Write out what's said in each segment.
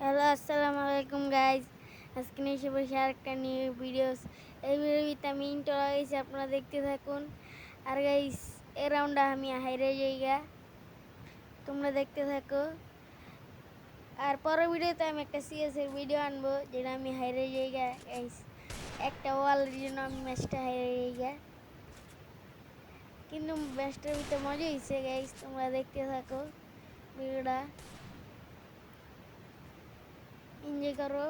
Hello আসসালামু আলাইকুম guys. আজকে নিয়ে এসে বসে আরেকটা নিউ ভিডিওস। এই ভিডিওতে আমি ইন্ট্রো লাগাইছি, আপনারা দেখতে থাকুন। আর গাইজ এ রাউন্ডে আমি হাইরে যাইগা, তোমরা দেখতে থাকো। আর পরের ভিডিওতে আমি একটা সিএস এর ভিডিও আনবো যেটা আমি হাইরে যাইগা গাইজ। একটা ওয়ালের জন্য আমি ম্যাচটা হাইরে যাইগা, কিন্তু ম্যাচটার ভিতরে মজা হয়েছে গাইজ, তোমরা দেখতে থাকো ভিডিওটা, এনজয় করো।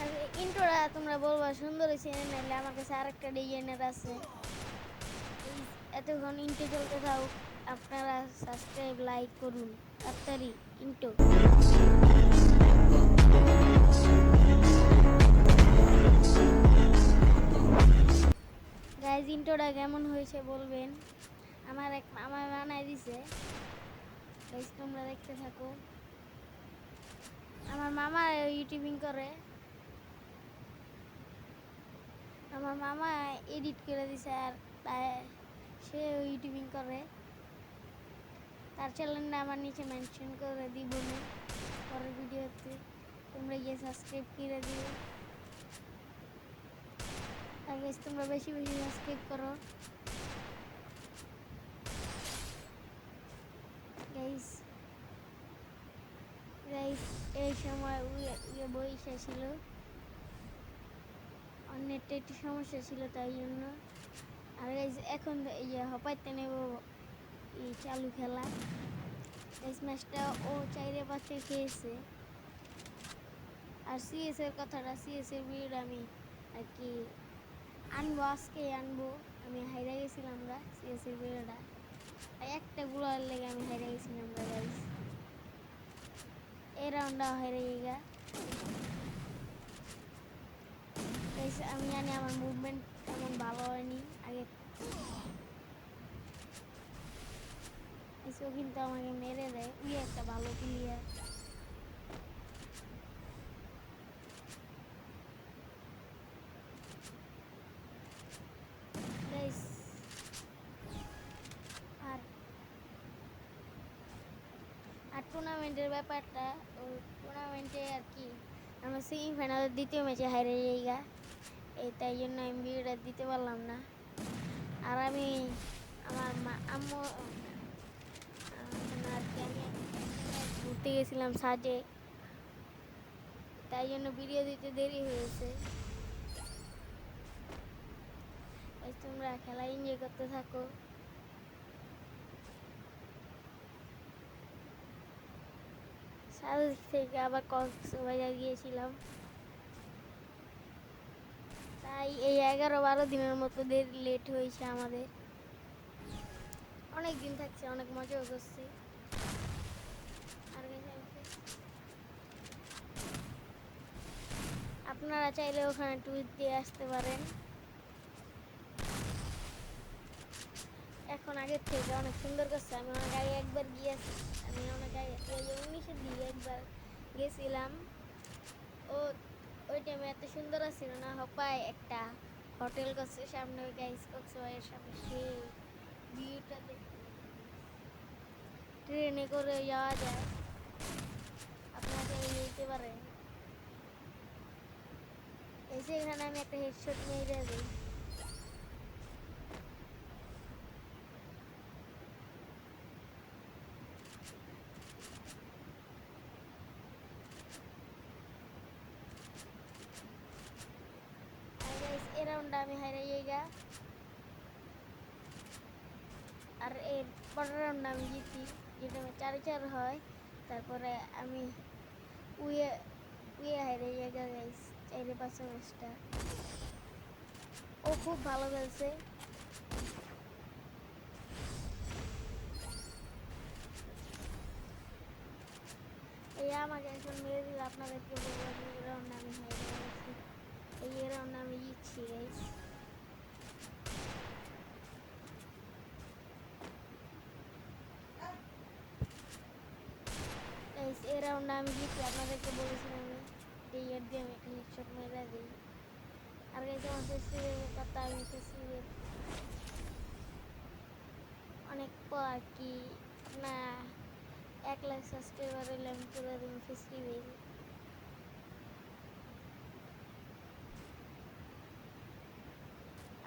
আর ইন্ট্রোটা তোমরা বলবা সুন্দর হয়েছে, নাহলে আমার কাছে আরেকটা ডিজাইনের আছে। এতক্ষণ ইন্ট্রো চলতে থাক, আপনারা সাবস্ক্রাইব লাইক করুন তাড়াতাড়ি। ইন্ট্রো গাইজ, ইন্ট্রোটা কেমন হয়েছে বলবেন। আমার বানাই দিছে গাইজ, তোমরা দেখতে থাকো। আমার মামা ইউটিউবিং করে, আমার মামা এডিট করে দিছে, আর সে ইউটিউবিং করে। তার চ্যানেলটা আমার নিচে মেনশন করে দিব না পরের ভিডিওতে, তোমরা গিয়ে সাবস্ক্রাইব করে দিও। আর গাইস তোমরা বেশি বেশি সাবস্ক্রাইব করো গাইস। গাইস এই সময় বইসা ছিল, অনেকটা একটু সমস্যা ছিল তাই জন্য। আর গাইস এখন এই যে হপাইতে নেব এই চালু খেলা। গাইস ম্যাচটা ও চাইরে পাচ্ছে খেয়েছে। আর সিএস এর কথাটা, সিএস এর ভিডিওটা আমি আর কি আনবো, আজকে আনবো। আমি হাইরা গেছিলাম আমরা সিএস এর ভিডিওটা, একটা গুলার লেগে আমি হাইরা গেছিলাম আমরা গাইস। এই রাউন্ডটা হেরে গেগা গাইস। আমি জানি আমার মুভমেন্ট তেমন ভালো হয়নি আগে, ও কিন্তু আমাকে মেরে দেয়। উই একটা ভালো প্লেয়ার। গাইস আর আর টুর্নামেন্টের ব্যাপারটা, ও টুর্নামেন্টে আর কি আমরা সেমিফাইনালের দ্বিতীয় ম্যাচে হারে যাইগা, এই তাই জন্য আমি ভিডিওটা দিতে পারলাম না। আর আমি আমার আম্মু আর কি আমি ঘুরতে গেছিলাম সাজে, তাই জন্য ভিডিও দিতে দেরি হয়েছে। তোমরা খেলা এনজয় করতে থাকো। সাউথ থেকে আবার কক্সবাজার গিয়েছিলাম, তাই এই 11-12 দিনের মতো লেট হয়েছে আমাদের। অনেক দিন থাকছে, অনেক মজাও করছি। আর আপনারা চাইলে ওখানে টুইট দিয়ে আসতে পারেন। এখন আগের থেকে অনেক সুন্দর করছে। আমি অনেক আগে একবার গিয়েছি, আমি অনেক আগে 2019-এর দিকে একবার গেছিলাম। ও ওই টাইমে এত সুন্দর ছিল না, হপায় একটা হোটেল করছে সামনে, ওই গাইস কক্সবাজারের সামনে, সেই ভিউটা দেখতে ট্রেনে করে যাওয়া যায়, আপনারা চাইলে যেতে পারেন। এসে এখানে আমি একটা হেডশট মেরে দিই। আর গাইস এই রাউন্ডটা আমি হারিয়ে যাইগা, আর এর পরের রাউন্ডে আমি জিতি, যেটা আমি 4-4 হয়। তারপরে আমি উয়ে উয়ে হারিয়ে যাইগা গাইস 4-5 ম্যাচটা। ও খুব ভালো খেলছে। এই আমাকে এখন মেরে দিলে আপনাদেরকে বলবো যে এই রাউন্ডে আমি হারিয়ে গেছি, এই রাউন্ডে আমি জিতছি গাইস। গাইস এই রাউন্ডে আমি জিতি, আপনাদেরকে বলেছিলাম আমি এই ইয়ার দিয়ে আমি একটা হেডশট মেরে দিই। আর গাইস আমার ফেস্টিভ্যালের কথা, আমি ফেস্টিভ্যাল অনেক পর আর কি আপনার 1 লাখ সাবস্ক্রাইবার হলে আমি করে দেবো ফেস্টিভ্যাল।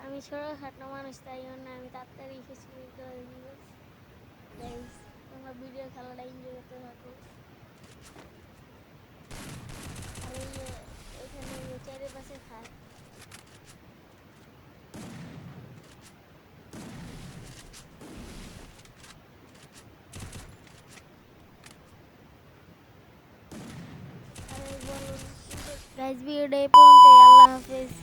আমি ছোটোখাটো মানুষ, তাই জন্য আমি তাড়াতাড়ি ফেস্টিভ্যাল করে দিব। গাইস, তোমরা ভিডিও খেলাটা এনজয় করতে থাকো। আর এই যে এখানে যে চারিপাশে খায়, আর এই বলুন গাইস, ভিডিওটা এই পর্যন্তই। আল্লাহ হাফেজ।